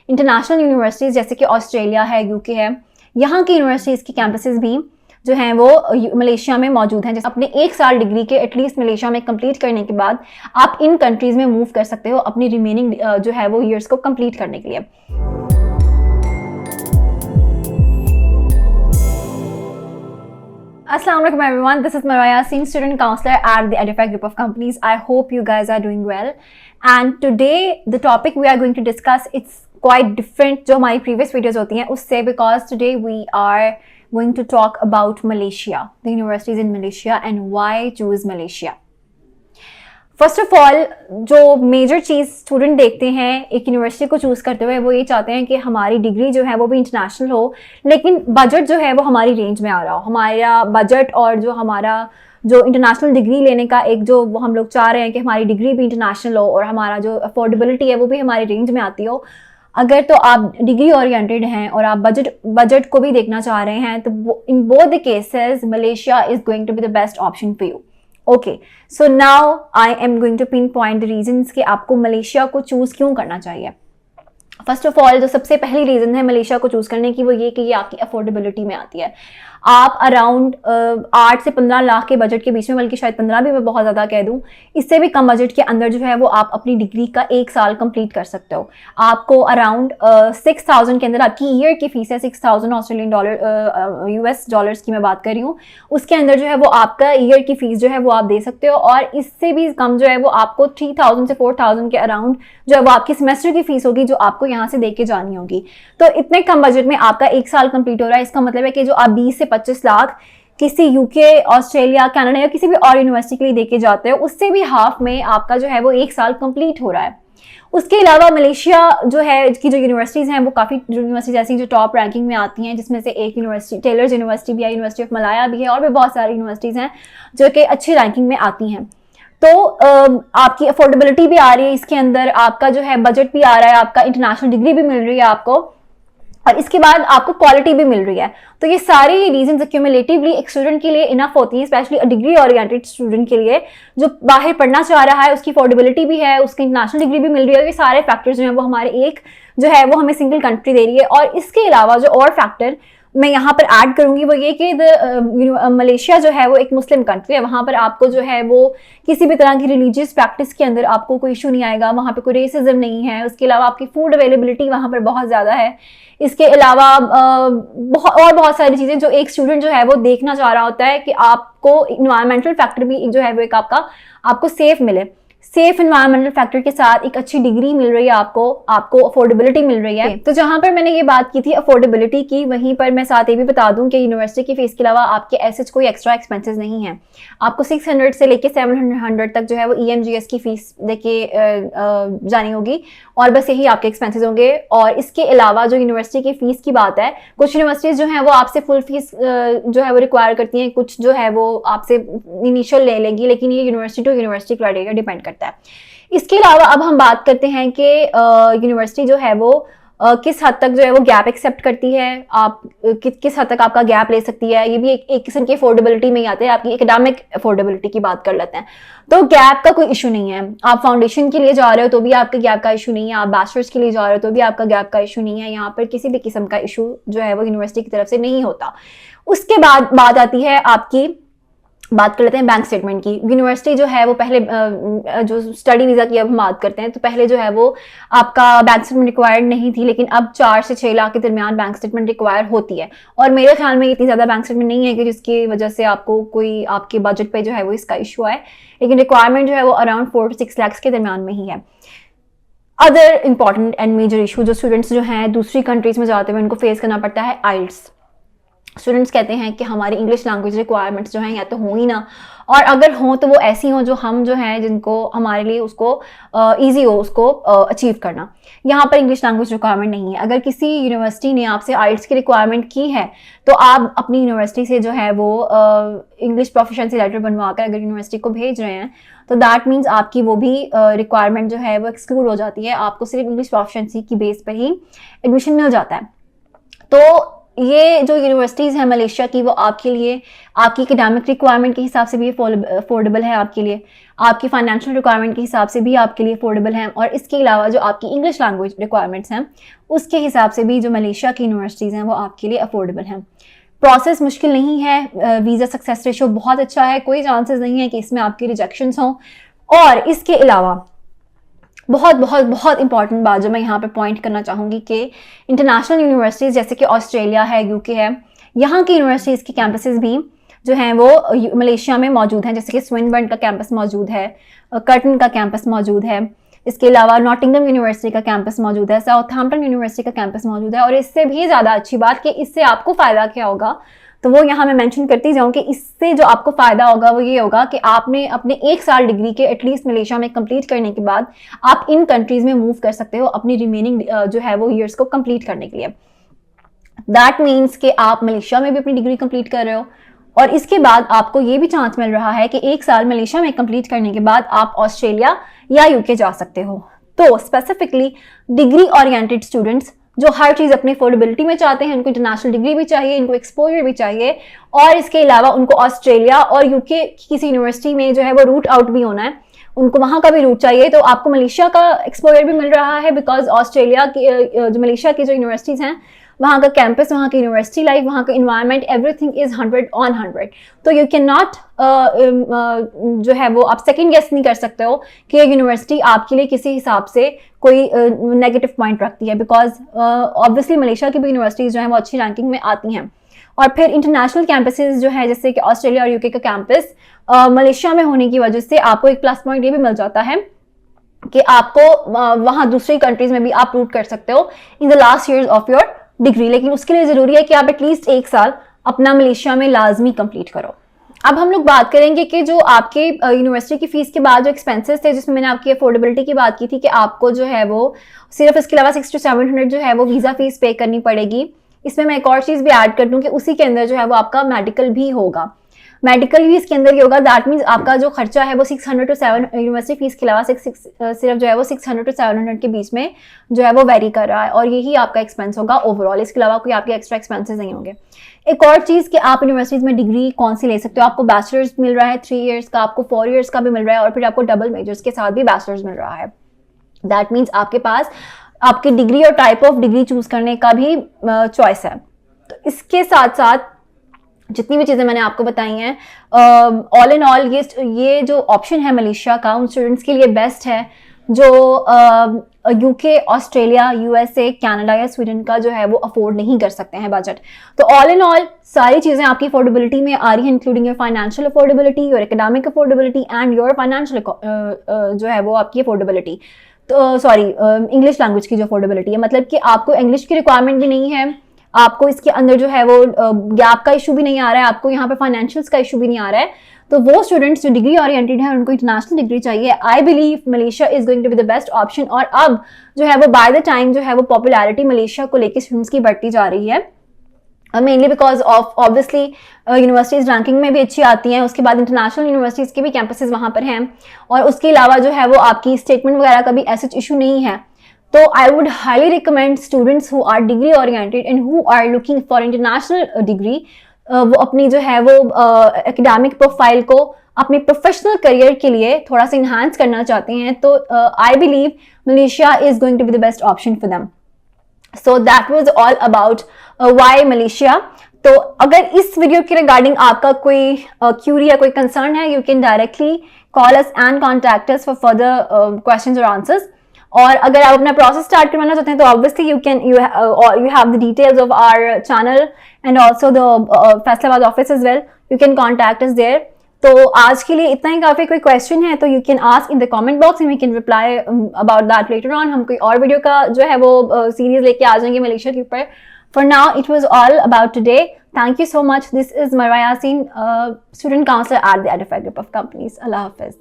International universities जैसे कि Australia है, यूके है, यहाँ की यूनिवर्सिटीज़ की कैंपसेस भी जो हैं वो मलेशिया में मौजूद हैं। जैसे अपने 1 साल डिग्री के एटलीस्ट मलेशिया में कंप्लीट करने के बाद आप इन कंट्रीज़ में मूव कर सकते हो अपनी रिमेनिंग जो है वो ईयर्स को कंप्लीट करने के लिए। Assalamualaikum everyone, this is Mariah Singh, student counselor at the Edify Group of Companies. I hope you guys are doing well. And today the topic we are going to discuss, it's quite different जो हमारी previous videos होती हैं उससे, because today we are going to talk about Malaysia, the universities in Malaysia and why choose Malaysia. First of all जो major चीज़ student देखते हैं एक university को चूज़ करते हुए, वो ये चाहते हैं कि हमारी डिग्री जो है वो भी इंटरनेशनल हो, लेकिन बजट जो है वो हमारी रेंज में आ रहा हो। हमारा बजट और जो हमारा जो इंटरनेशनल डिग्री लेने का एक जो वो हम लोग चाह रहे हैं कि हमारी डिग्री भी इंटरनेशनल हो और हमारा जो अफोर्डेबिलिटी है वो भी हमारी रेंज में आती हो। अगर तो आप डिग्री ओरिएंटेड हैं और आप बजट को भी देखना चाह रहे हैं, तो in both the cases Malaysia is going to be the best option for you. Okay, so now I am going to pinpoint the reasons कि आपको मलेशिया को चूज क्यों करना चाहिए। फर्स्ट ऑफ ऑल जो सबसे पहली रीजन है मलेशिया को चूज करने की, वो ये कि ये आपकी अफोर्डेबिलिटी में आती है। आप अराउंड 8 से 15 लाख के बजट के बीच में, बल्कि शायद 15 भी मैं बहुत ज़्यादा कह दूं, इससे भी कम बजट के अंदर जो है वो आप अपनी डिग्री का 1 साल कंप्लीट कर सकते हो। आपको अराउंड 6,000 के अंदर आपकी ईयर की फीस है, 6,000 ऑस्ट्रेलियन डॉलर, US डॉलर्स की मैं बात कर रही हूँ। उसके अंदर जो है वो आपका ईयर की फीस जो है वो आप दे सकते हो, और इससे भी कम जो है वो आपको 3,000 से 4,000 के अराउंड जो है वो आपकी सेमेस्टर की फीस होगी, जो आपको यहाँ से दे के जानी होगी। तो इतने कम बजट में आपका 1 साल कंप्लीट हो रहा है। इसका मतलब है कि जो आप 20 से 25 लाख किसी यूके, ऑस्ट्रेलिया, कनाडा या किसी भी और यूनिवर्सिटी के लिए देके जाते हो, उससे भी हाफ में आपका जो है वो 1 साल कंप्लीट हो रहा है। उसके अलावा मलेशिया जो है की जो यूनिवर्सिटीज़ हैं वो काफ़ी यूनिवर्सिटीज ऐसी जो टॉप रैंकिंग में आती हैं, जिसमें से एक यूनिवर्सिटी टेलर्स यूनिवर्सिटी भी है, यूनिवर्सिटी ऑफ मलाया भी है, और भी बहुत सारी यूनिवर्सिटीज़ हैं जो कि अच्छी रैंकिंग में आती हैं। तो आपकी अफोर्डेबिलिटी भी आ रही है, इसके अंदर आपका जो है बजट भी आ रहा है, आपका इंटरनेशनल डिग्री भी मिल रही है आपको, और इसके बाद आपको क्वालिटी भी मिल रही है। तो ये सारी रीजंस एक्यूमुलेटिवली एक स्टूडेंट के लिए इनफ होती हैं, स्पेशली डिग्री ओरिएंटेड स्टूडेंट के लिए जो बाहर पढ़ना चाह रहा है, उसकी अफोर्डेबिलिटी भी है, उसकी इंटरनेशनल डिग्री भी मिल रही है। ये सारे फैक्टर्स जो हैं वो हमारे एक जो है वो हमें सिंगल कंट्री दे रही है। और इसके अलावा जो और फैक्टर मैं यहाँ पर ऐड करूंगी वो ये कि मलेशिया जो है वो एक मुस्लिम कंट्री है। वहाँ पर आपको जो है वो किसी भी तरह की रिलीजियस प्रैक्टिस के अंदर आपको कोई इशू नहीं आएगा, वहाँ पे कोई रेसिज्म नहीं है। उसके अलावा आपकी फूड अवेलेबिलिटी वहाँ पर बहुत ज़्यादा है। इसके अलावा बहुत सारी चीज़ें जो एक स्टूडेंट जो है वो देखना चाह रहा होता है कि आपको इन्वायरमेंटल फैक्टर भी जो है वो एक आपको सेफ मिले। सेफ एनवायरमेंटल फैक्टर के साथ एक अच्छी डिग्री मिल रही है आपको अफोर्डेबिलिटी मिल रही है। तो जहां पर मैंने ये बात की थी अफोर्डेबिलिटी की, वहीं पर मैं साथ ये भी बता दूं कि यूनिवर्सिटी की फीस के अलावा आपके ऐसे कोई एक्स्ट्रा एक्सपेंसेस नहीं है। आपको 600 से लेके 700 तक जो है वो EMGS की फीस देके जानी होगी, और बस यही आपके एक्सपेंसेस होंगे। और इसके अलावा जो यूनिवर्सिटी की फीस की बात है, कुछ यूनिवर्सिटीज जो है वो आपसे फुल फीस जो है वो रिक्वायर करती हैं, कुछ जो है वो आपसे इनिशियल ले लेंगी, लेकिन ये university to university criteria depend करता है। इसके अलावा अब हम बात करते हैं कि यूनिवर्सिटी जो है वो किस हद तक जो है वो गैप एक्सेप्ट करती है, आप किस हद तक आपका गैप ले सकती है। ये भी एक किस्म की अफोर्डेबिलिटी में ही आते हैं। आपकी एकेडमिक अफोर्डेबिलिटी की बात कर लेते हैं, तो गैप का कोई इशू नहीं है। आप फाउंडेशन के लिए जा रहे हो तो भी आपके गैप का इशू नहीं है, आप बैचलर्स के लिए जा रहे हो तो भी आपका गैप का इशू नहीं है। यहाँ पर किसी भी किस्म का इशू जो है वो यूनिवर्सिटी की तरफ से नहीं होता। उसके बाद बात आती है आपकी, बात कर लेते हैं बैंक स्टेटमेंट की। यूनिवर्सिटी जो है वो पहले जो स्टडी वीज़ा की अब हम बात करते हैं, तो पहले जो है वो आपका बैंक स्टेटमेंट रिक्वायर्ड नहीं थी, लेकिन अब 4 से 6 लाख के दरमियान बैंक स्टेटमेंट रिक्वायर होती है। और मेरे ख्याल में इतनी ज़्यादा बैंक स्टेटमेंट नहीं है कि जिसकी वजह से आपको कोई आपके बजट पे जो है वो इसका इशू आए, लेकिन रिक्वायरमेंट जो है वो अराउंड 4 से 6 लाख के दरमियान में ही है। Other important and major issue जो स्टूडेंट्स जो हैं दूसरी कंट्रीज में जाते हुए उनको फेस करना पड़ता है, आइल्स। स्टूडेंट्स कहते हैं कि हमारी इंग्लिश लैंग्वेज रिक्वायरमेंट्स जो हैं या तो हों ही ना, और अगर हों तो वो ऐसी हों जो हम जो हैं जिनको हमारे लिए उसको ईजी हो उसको अचीव करना। यहाँ पर इंग्लिश लैंग्वेज रिक्वायरमेंट नहीं है। अगर किसी यूनिवर्सिटी ने आपसे आइल्स की रिक्वायरमेंट की है तो आप अपनी यूनिवर्सिटी से जो है वो इंग्लिश प्रोफिशिएंसी लेटर बनवा कर अगर यूनिवर्सिटी को भेज रहे हैं, तो दैट मीन्स आपकी वो भी रिक्वायरमेंट जो है वो एक्सक्लूड हो जाती है। आपको सिर्फ इंग्लिश प्रोफिशिएंसी की बेस पर ही एडमिशन मिल जाता है। तो ये जो यूनिवर्सिटीज़ हैं मलेशिया की, वो आपके लिए आपकी एकेडमिक रिक्वायरमेंट के हिसाब से भी अफोर्डेबल है, आपके लिए आपकी फाइनेंशियल रिक्वायरमेंट के हिसाब से भी आपके लिए अफोर्डेबल हैं, और इसके अलावा जो आपकी इंग्लिश लैंग्वेज रिक्वायरमेंट्स हैं उसके हिसाब से भी जो मलेशिया की यूनिवर्सिटीज़ हैं वो आपके लिए अफोर्डेबल हैं। प्रोसेस मुश्किल नहीं है, वीज़ा सक्सेस रेशो बहुत अच्छा है, कोई चांसेस नहीं है कि इसमें आपकी रिजेक्शंस हों। और इसके अलावा बहुत बहुत बहुत इंपॉर्टेंट बात जो मैं यहाँ पे पॉइंट करना चाहूँगी कि इंटरनेशनल यूनिवर्सिटीज़ जैसे कि ऑस्ट्रेलिया है, यूके है, यहाँ की यूनिवर्सिटीज़ के कैंपसेस भी जो हैं वो मलेशिया में मौजूद हैं, जैसे कि स्विनबर्न का कैंपस मौजूद है, कर्टन का कैंपस मौजूद है, इसके अलावा नॉटिंघम यूनिवर्सिटी का कैंपस मौजूद है, साउथहैम्पटन यूनिवर्सिटी का कैंपस मौजूद है। और इससे भी ज़्यादा अच्छी बात कि इससे आपको फ़ायदा क्या होगा, तो वो यहाँ मैं मेंशन करती जाऊँ कि इससे जो आपको फ़ायदा होगा वो ये होगा कि आपने अपने 1 साल डिग्री के एटलीस्ट मलेशिया में कंप्लीट करने के बाद आप इन कंट्रीज़ में मूव कर सकते हो अपनी रिमेनिंग जो है वो ईयर्स को कंप्लीट करने के लिए। दैट मीन्स कि आप मलेशिया में भी अपनी डिग्री कंप्लीट कर रहे हो, और इसके बाद आपको ये भी चांस मिल रहा है कि 1 साल मलेशिया में कंप्लीट करने के बाद आप ऑस्ट्रेलिया या यूके जा सकते हो। तो स्पेसिफिकली डिग्री ओरिएंटेड स्टूडेंट्स जो हर चीज़ अपनी अफोर्डेबिलिटी में चाहते हैं, उनको इंटरनेशनल डिग्री भी चाहिए, इनको एक्सपोजर भी चाहिए, और इसके अलावा उनको ऑस्ट्रेलिया और यूके की किसी यूनिवर्सिटी में जो है वो रूट आउट भी होना है, उनको वहाँ का भी रूट चाहिए, तो आपको मलेशिया का एक्सपोजर भी मिल रहा है, बिकॉज ऑस्ट्रेलिया की जो मलेशिया की जो यूनिवर्सिटीज़ हैं वहाँ का कैंपस, वहाँ की यूनिवर्सिटी लाइफ, वहाँ का इन्वायरमेंट, एवरीथिंग इज 100/100। तो यू कैन नॉट जो है वो आप सेकंड गेस नहीं कर सकते हो कि यूनिवर्सिटी आपके लिए किसी हिसाब से कोई नेगेटिव पॉइंट रखती है, बिकॉज ऑब्वियसली मलेशिया की भी यूनिवर्सिटीज़ जो हैं वो अच्छी रैंकिंग में आती हैं। और फिर इंटरनेशनल कैंपसेस जो है जैसे कि ऑस्ट्रेलिया और यूके का कैंपस मलेशिया में होने की वजह से आपको एक प्लस पॉइंट ये भी मिल जाता है कि आपको वहाँ दूसरी कंट्रीज में भी आप रूट कर सकते हो in the last years of your degree, लेकिन उसके लिए ज़रूरी है कि आप एटलीस्ट 1 साल अपना मलेशिया में लाजमी कंप्लीट करो। अब हम लोग बात करेंगे कि जो आपके यूनिवर्सिटी की फीस के बाद जो एक्सपेंसेस थे, जिसमें मैंने आपकी अफोर्डेबिलिटी की बात की थी कि आपको जो है वो सिर्फ इसके अलावा 600 to 700 जो है वो वीज़ा फीस पे करनी पड़ेगी। इसमें मैं एक और चीज़ भी ऐड कर दूँ कि उसी के अंदर जो है वो आपका मेडिकल भी होगा, मेडिकल भी इसके अंदर ही होगा। दैट मीन्स आपका जो खर्चा है वो 600 to 700 यूनिवर्सिटी फीस के अलावा सिर्फ जो है वो 600 to 700 के बीच में जो है वो वेरी कर रहा है, और यही आपका एक्सपेंस होगा ओवरऑल। इसके अलावा कोई आपके एक्स्ट्रा एक्सपेंसेस नहीं होंगे। एक और चीज़ कि आप यूनिवर्सिटीज़ में डिग्री कौन सी ले सकते हो, आपको बैचलर्स मिल रहा है 3 ईयर्स का, आपको 4 ईयर्स का भी मिल रहा है, और फिर आपको डबल मेजर्स के साथ भी बैचलर्स मिल रहा है। दैट मीन्स आपके पास आपकी डिग्री और टाइप ऑफ डिग्री चूज करने का भी चॉइस है। तो इसके साथ साथ जितनी भी चीज़ें मैंने आपको बताई हैं, ऑल इन ऑल ये जो ऑप्शन है मलेशिया का उन स्टूडेंट्स के लिए बेस्ट है जो यूके, ऑस्ट्रेलिया, यूएसए, कनाडा या स्वीडन का जो है वो अफोर्ड नहीं कर सकते हैं बजट। तो ऑल इन ऑल सारी चीज़ें आपकी अफोर्डेबिलिटी में आ रही हैं, including your financial affordability, your academic affordability and your financial जो है वो आपकी अफोर्डेबिलिटी, तो सॉरी इंग्लिश लैंग्वेज की जो अफोर्डेबिलिटी है, मतलब कि आपको इंग्लिश की रिक्वायरमेंट भी नहीं है, आपको इसके अंदर जो है वो गैप का इशू भी नहीं आ रहा है, आपको यहाँ पे फाइनेंशियल्स का इशू भी नहीं आ रहा है। तो वो स्टूडेंट्स जो डिग्री ओरिएंटेड हैं उनको इंटरनेशनल डिग्री चाहिए, I believe Malaysia is going to be the best option. और अब जो है वो बाय द टाइम जो है वो पॉपुलैरिटी मलेशिया को लेकर स्टूडेंट्स की बढ़ती जा रही है, mainly because of obviously universities ranking में भी अच्छी आती हैं, उसके बाद इंटरनेशनल यूनिवर्सिटीज़ के भी कैंपसेस वहाँ पर हैं, और उसके अलावा जो है वो आपकी स्टेटमेंट वगैरह का भी ऐसा इशू नहीं है। तो I would highly recommend students who are degree oriented and who are looking for international degree, वो अपनी जो है वो एकेडमिक प्रोफाइल को अपने प्रोफेशनल करियर के लिए थोड़ा सा इन्हांस करना चाहते हैं, तो I believe Malaysia is going to be the best option for them. So that was all about why Malaysia. तो अगर इस वीडियो के रिगार्डिंग आपका कोई क्यूरी या कोई कंसर्न है, you can directly call us and contact us for further questions और आंसर्स। और अगर आप अपना प्रोसेस स्टार्ट करवाना चाहते हैं तो obviously you have the details of our channel and also the Faisalabad office as well. You can contact us there. तो आज के लिए इतना ही काफी। कोई क्वेश्चन है तो you can ask in the comment box and we can reply about that later on. हम कोई और वीडियो का जो है वो सीरीज लेके आ जाएंगे मलेशिया के ऊपर। For now it was all about today. Thank you so much. This is Marwa Yasin, student counselor at the Edify Group of Companies. Allah Hafiz.